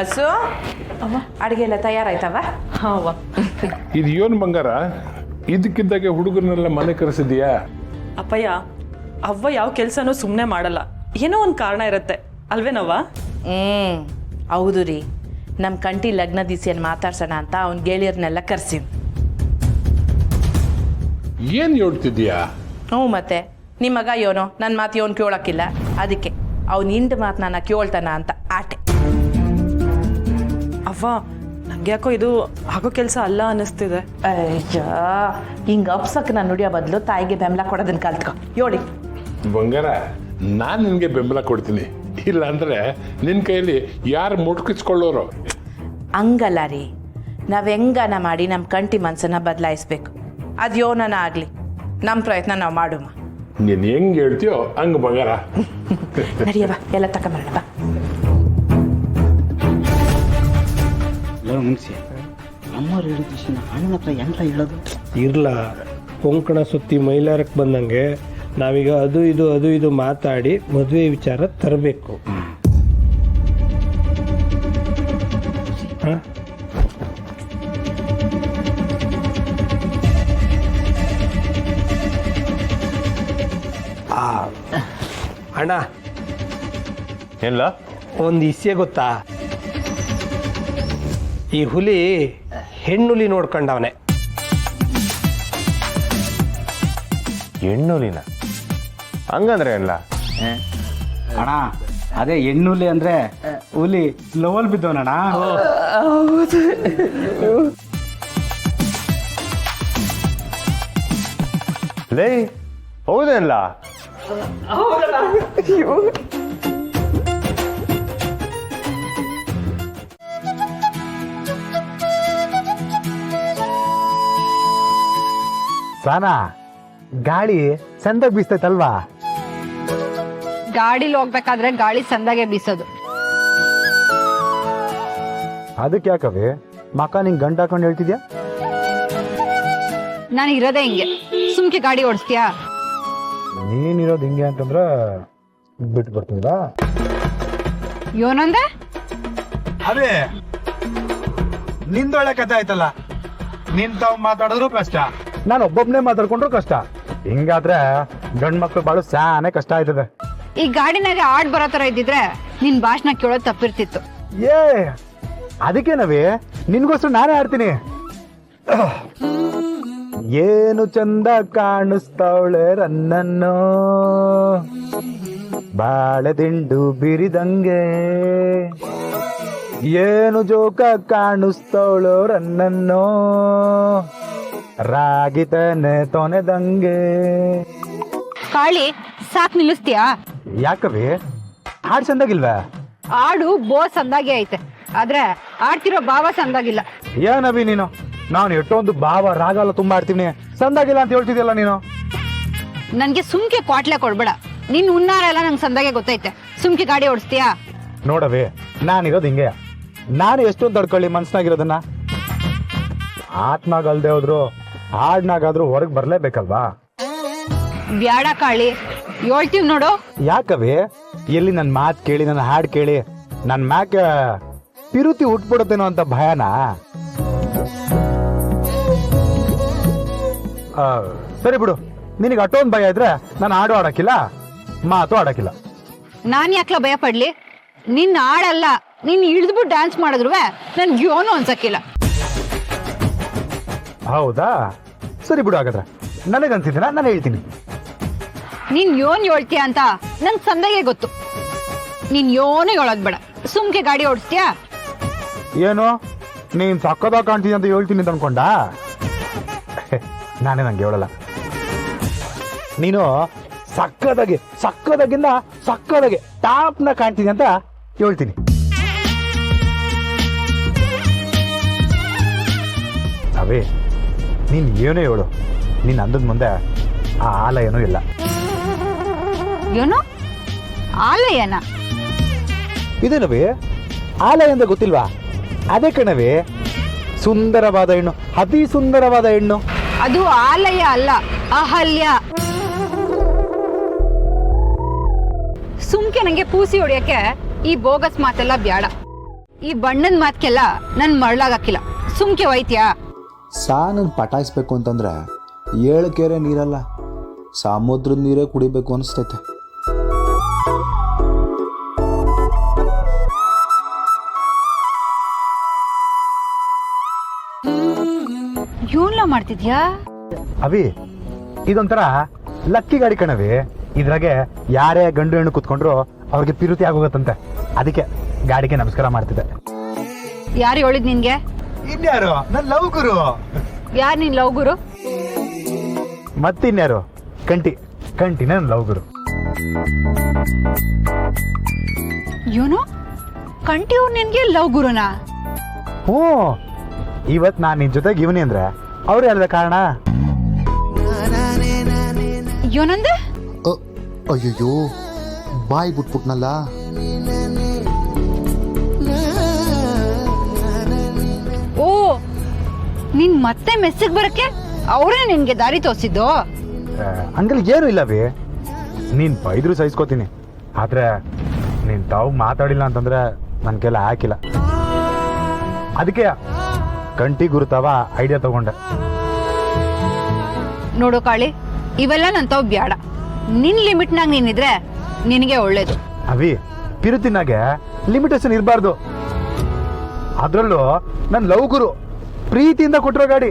Bus ಅಡುಗೆ ಎಲ್ಲ ತಯಾರಾಯ್ತವ? ಹಾವ ಇದು ಏನು ಬಂಗಾರ, ಇದಕ್ಕಿದ್ದಾಗೆ ಹುಡುಗರನ್ನೆಲ್ಲ ಮನೆ ಕರೆಸಿದ್ಯಾ? ಅಪ್ಪಯ್ಯ, ಅವ್ವ ಯಾವ ಕೆಲಸನೂ ಸುಮ್ಮನೆ ಮಾಡಲ್ಲ, ಏನೋ ಒಂದು ಕಾರಣ ಇರುತ್ತೆ ಅಲ್ವೇನವ್ವ? ಹೌದು ರೀ. ನಮ್ಮ ಕಂಟಿ ಲಗ್ನ ದಿಸಿಯನ್ನು ಮಾತಾಡ್ಸೋಣ ಅಂತ ಅವ್ನ ಗೆಳೆಯರ್ನೆಲ್ಲ ಕರ್ಸಿವ್. ಏನು ಹೇಳ್ತಿದ್ಯಾ? ಹ್ಞೂ ಮತ್ತೆ ನಿಮ್ಮ ಮಗ ಯೋನೋ ನನ್ನ ಮಾತು ಯೋನ್ ಕೇಳೋಕ್ಕಿಲ್ಲ, ಅದಕ್ಕೆ ಅವ್ನು ಹಿಂಡು ಮಾತು ನನ್ನ ಕೇಳ್ತಾನ ಅಂತ ಆಟೆ. ಅವ್ವ, ನಂಗೆ ಯಾಕೋ ಇದು ಆಗೋ ಕೆಲಸ ಅಲ್ಲ ಅನ್ನಿಸ್ತಿದೆ. ಅಯ್ಯ, ಹಿಂಗೆ ಅಪ್ಸಕ್ಕೆ ನಾನು ನುಡಿಯೋ ಬದಲು ತಾಯಿಗೆ ಬೆಂಬಲ ಕೊಡೋದನ್ನ ಕಲ್ತ್ಕೊ ಹೇಳಿ. ಬಂಗಾರ, ನಾನು ನಿನಗೆ ಬೆಂಬಲ ಕೊಡ್ತೀನಿ, ಇಲ್ಲ ಅಂದರೆ ನಿನ್ನ ಕೈಯಲ್ಲಿ ಯಾರು ಮುಟ್ಕಿಸ್ಕೊಳ್ಳೋರು? ಹಂಗಲ್ಲ ರೀ, ನಾವು ಹೆಂಗನ ಮಾಡಿ ನಮ್ಮ ಕಂಟಿ ಮನಸ್ಸನ್ನು ಬದಲಾಯಿಸ್ಬೇಕು. ಅದು ಯೋನನ ಆಗಲಿ, ನಮ್ಮ ಪ್ರಯತ್ನ ನಾವು ಮಾಡೋಮ್ಮ. ನೀನು ಹೆಂಗೆ ಹೇಳ್ತೀಯೋ ಹಂಗೆ ಬಂಗಾರ. ನಡಿಯವ, ಎಲ್ಲ ತಗೊಂಬರೋಣ ಬಾ. ಮುಗಿಸಿ ಅಮ್ಮವ್ರು ಹೇಳಿದ ವಿಷಯನ ಅಣ್ಣನ ಹತ್ರ ಎಂತ ಹೇಳೋದು? ಇರ್ಲ ಕೊಂಕಣ ಸುತ್ತಿ ಮೈಲಾರಕ್ಕೆ ಬಂದಂಗೆ ನಾವೀಗ ಅದು ಇದು ಮಾತಾಡಿ ಮದುವೆ ವಿಚಾರ ತರಬೇಕು. ಅಣ್ಣ, ಎಲ್ಲ ಒಂದು ಇಸ್ಸೆ ಗೊತ್ತಾ? ಈ ಹುಲಿ ಹೆಣ್ಣುಲಿ ನೋಡ್ಕೊಂಡವನೆ. ಹೆಣ್ಣುಲಿನ ಹಂಗಂದ್ರೆ ಎಲ್ಲ ಅಣ್ಣ, ಅದೇ ಹೆಣ್ಣುಲಿ ಅಂದ್ರೆ ಹುಲಿ ಲವಲ್ ಬಿದ್ದವನಣ್ಣ. ಲೇ, ಹೌದಲ್ಲ? ಸಾನಾ, ಗಾಳಿ ಚಂದ ಬೀಸ್ತೈತಲ್ವಾ? ಗಾಡಿಲಿ ಹೋಗ್ಬೇಕಾದ್ರೆ ಗಾಳಿ ಸಂದಾಗೆ ಬೀಸೋದು. ಅದಕ್ಕೆ ಯಾಕವೆ ಮಕ್ಕ ನಿಂಗೆ ಗಂಟು ಹಾಕೊಂಡು ಹೇಳ್ತಿದ್ಯಾ? ನಾನು ಇರೋದೇ ಹಿಂಗೆ, ಸುಮ್ಕೆ ಗಾಡಿ ಓಡಿಸ್ತೀಯಾ? ನೀನಿರೋದು ಹಿಂಗೆ ಅಂತಂದ್ರ ಬಿಟ್ಟು ಬರ್ತೀರಾ? ಯೋನಂದೆ ಅದೇ ನಿಂದೊಳ್ಳೆ ಕಥೆ ಆಯ್ತಲ್ಲ, ನಿನ್ ತಾವ್ ಮಾತಾಡಿದ್ರು ಕಷ್ಟ, ನಾನು ಒಬ್ಬೊಬ್ನೇ ಮಾತಾಡ್ಕೊಂಡ್ರು ಕಷ್ಟ. ಹಿಂಗಾದ್ರೆ ಗಂಡ್ ಮಕ್ಳು ಬಾಳು ಸಾನೆ ಕಷ್ಟ ಆಯ್ತದೆ. ಈ ಗಾಡಿನಾಗೆ ಆಡ್ ಬರೋ ತರ ಇದ್ದಿದ್ರೆ ನಿನ್ ಭಾಷಣ ಕೇಳೋದ್ ತಪ್ಪಿರ್ತಿತ್ತು. ಏ ಅದಕ್ಕೇನವಿ, ನಿನ್ಗೋಸ್ಕರ ನಾನೇ ಆಡ್ತೀನಿ. ಏನು ಚಂದ ಕಾಣಿಸ್ತಾವಳೆ ರನ್ನನ್ನು, ಬಾಳೆ ದಿಂಡು ಬಿರಿದಂಗೆ. ಏನು ಜೋಕ ಕಾಣಿಸ್ತಾವಳು ರನ್ನನ್ನು, ರಾಗಿತನೆ ತೊನೆದಂಗೆ. ಕಾಳಿ, ಸಾಕ್ ನಿಲ್ಲಿಸ್ತೀಯಾ? ಯಾಕವಿ, ಹಾಡ್ ಚಂದಾಗಿಲ್ವಾ? ಆಡು ಬೋ ಸಂದಾಗೆ ಐತೆ, ಆದ್ರೆ ಆಡ್ತಿರೋ ಭಾವ ಸಂದಾಗಿಲ್ಲ. ಏನವಿ ನೀನು, ನಾನು ಎಷ್ಟೊಂದು ಭಾವ ರಾಗ ಎಲ್ಲ ತುಂಬಾ ಆಡ್ತೀನಿ, ಸಂದಾಗಿಲ್ಲ ಅಂತ ಹೇಳ್ತಿದ್ಯಲ್ಲ ನೀನು. ನನ್ಗೆ ಸುಮ್ಕೆ ಕ್ವಾಟ್ಲೆ ಕೊಡ್ಬೇಡ, ನಿನ್ ಉನ್ನಾರ ಎಲ್ಲ ನಂಗೆ ಸಂದಾಗೆ ಗೊತ್ತೈತೆ. ಸುಮ್ಕೆ ಗಾಡಿ ಓಡಿಸ್ತೀಯಾ? ನೋಡವಿ, ನಾನಿರೋದು ಹಿಂಗೆ, ನಾನು ಎಷ್ಟೊಂದು ತಡ್ಕೊಳ್ಳಿ ಮನ್ಸ್ನಾಗಿರೋದನ್ನ. ಆತ್ನಾಗ ಅಲ್ದೆ ಹೋದ್ರು ಹಾಡ್ನಾಗಾದ್ರೂ ಹೊರಗೆ ಬರ್ಲೇಬೇಕಲ್ವಾ? ಬ್ಯಾಡ ಕಾಳಿ, ಹೇಳ್ತೀವ್ ನೋಡು. ಯಾಕವಿ, ಎಲ್ಲಿ ನನ್ನ ಮಾತು ಕೇಳಿ ನನ್ನ ಹಾಡು ಕೇಳಿ ನನ್ನ ಮ್ಯಾಕೆ ಪಿರುತಿ ಉಟ್ಬಿಡುತ್ತೇನೋ ಅಂತ ಭಯನಾ? ಸರಿ ಬಿಡು, ನಿನಗೆ ಅಷ್ಟೊಂದು ಭಯ ಇದ್ರೆ ನಾನು ಹಾಡು ಆಡಕ್ಕಿಲ್ಲ, ಮಾತು ಆಡಕ್ಕಿಲ್ಲ. ನಾನ್ ಯಾಕ್ಲ ಭಯ ಪಡ್ಲಿ? ನಿನ್ ಆಡಲ್ಲ, ನೀನ್ ಇಳಿದ್ಬಿಟ್ಟು ಡ್ಯಾನ್ಸ್ ಮಾಡಿದ್ರು ನನ್ಗೆ ಯೋನು ಅನ್ಸಕ್ಕಿಲ್ಲ. ಹೌದಾ, ಸರಿ ಬಿಡು, ಹಾಗಾದ್ರೆ ನನಗನ್ಸಿದ್ದೀನ ನಾನು ಹೇಳ್ತೀನಿ. ನೀನ್ ಯೋನ್ ಹೇಳ್ತೀಯ ಅಂತ ನನ್ ಸಂದಾಗೆ ಗೊತ್ತು. ನೀನ್ ಯೋನು ಹೇಳೋದ್ ಬೇಡ, ಸುಮ್ಕೆ ಗಾಡಿ ಓಡಿಸ್ತೀಯಾ? ಏನು ನೀನ್ ಸಕ್ಕದಾಗ ಕಾಣ್ತೀನಿ ಅಂತ ಹೇಳ್ತೀನಿ ಅಂತ ಅನ್ಕೊಂಡ? ನಾನೇ ನಂಗೆ ಹೇಳಲ್ಲ. ನೀನು ಸಕ್ಕದಾಗಿಂದ ಸಕ್ಕದಾಗೆ ಟಾಪ್ನ ಕಾಣ್ತೀನಿ ಅಂತ ಹೇಳ್ತೀನಿ. ಅವೇ ನೀನ್ ಏನೇ ಹೇಳು, ನೀನ್ ಅಂದದ ಮುಂದೆ ಆ ಆಲಯನೂ ಇಲ್ಲ. ಏನು ಆಲಯನ? ಇದೇನವೇ ಆಲಯ ಅಂತ ಗೊತ್ತಿಲ್ವಾ? ಅದೇ ಕಣವೇ, ಸುಂದರವಾದ ಹೆಣ್ಣು, ಅತಿ ಸುಂದರವಾದ ಹೆಣ್ಣು. ಅದು ಆಲಯ ಅಲ್ಲ, ಅಹಲ್ಯ. ಸುಮ್ಕೆ ನಂಗೆ ಪೂಸಿ ಹೊಡಿಯಕ್ಕೆ ಈ ಬೋಗಸ್ ಮಾತೆಲ್ಲ ಬ್ಯಾಡ. ಈ ಬಣ್ಣದ ಮಾತ್ಕೆಲ್ಲ ನನ್ ಮರಳಾಗಕ್ಕಿಲ್ಲ. ಸುಮ್ಕೆ ಒಯ್ತೀಯಾ? ಸಾನನ್ನು ಪಟಾಯಿಸ್ಬೇಕು ಅಂತಂದ್ರೆ 7 ಕೆರೆ ನೀರಲ್ಲ, ಸಮುದ್ರದ ನೀರೇ ಕುಡಿಬೇಕು ಅನಿಸ್ತೈತೆ. ಏನ್ಲ ಮಾಡ್ತಿದ್ಯಾ? ಅವಿ ಇದೊಂಥರ ಲಕ್ಕಿ ಗಾಡಿ ಕಣವಿ. ಇದ್ರಾಗೆ ಯಾರೇ ಗಂಡು ಹೆಣ್ಣು ಕುತ್ಕೊಂಡ್ರು ಅವ್ರಿಗೆ ಪಿರುತಿ ಆಗೋಗತ್ತಂತೆ. ಅದಕ್ಕೆ ಗಾಡಿಗೆ ನಮಸ್ಕಾರ ಮಾಡ್ತಿದ್ದೆ. ಯಾರು ಹೇಳಿದ್ ನಿನ್ಗೆ? ಇನ್ಯಾರು? ನನ್ ಲವ್ ಗುರು. ಯಾರು ನಿನ್ ಲವ್ ಗುರು? ಮತ್ತಿನ್ಯಾರು? ಕಂಟಿ ನನ್ ಲವ್ ಗುರು. ಏನು ಕಂಟಿ ಅವ್ರು ನಿನ್ಗೆ ಲವ್ ಗುರುನಾ? ಹ್ಞೂ, ಇವತ್ ನಾನ್ ನಿನ್ ಜೊತೆಗೆ ಇವನಿ ಅಂದ್ರೆ ಅವ್ರು ಹೇಳಿದ ಕಾರಣ. ಏನಂದೆ? ಅಯ್ಯಯ್ಯೋ, ಬಾಯಿ ಬಿಟ್ಬಿಟ್ನಲ್ಲ. ಓ, ನೀನ್ ಮತ್ತೆ ಮೆಸ್ಸಿಗೆ ಬರಕ್ಕೆ ಅವರೇ ನಿನ್ಗೆ ದಾರಿ ತೋರಿಸಿದ್ದು? ಹಂಗಲ್ ಏನು ಇಲ್ಲವಿ, ನೀನ್ ಬೈದ್ರು ಸಹಿಸ್ಕೋತೀನಿ. ಆದ್ರೆ ನೀನ್ ತಾವು ಮಾತಾಡಿಲ್ಲ ಅಂತಂದ್ರೆ ನನ್ ಕೆಲ ಹಾಕಿಲ್ಲ. ಅದಕ್ಕೆ ಕಂಟಿ ಗುರುತಾವ ಐಡಿಯಾ ತಗೊಂಡೆ. ನೋಡು ಕಾಳಿ, ಇವೆಲ್ಲ ನನ್ ತಾವ್ ಬ್ಯಾಡ. ನಿನ್ ಲಿಮಿಟ್ನಾಗ ನೀನಿದ್ರೆ ನಿನಗೆ ಒಳ್ಳೇದು. ಅವಿ, ಪಿರುತಿನಾಗೆ ಲಿಮಿಟೇಷನ್ ಇರಬಾರ್ದು. ಅದ್ರಲ್ಲೂ ನನ್ ಲವ್ ಗುರು ಪ್ರೀತಿಯಿಂದ ಕೊಟ್ಟಿರೋ ಗಾಡಿ.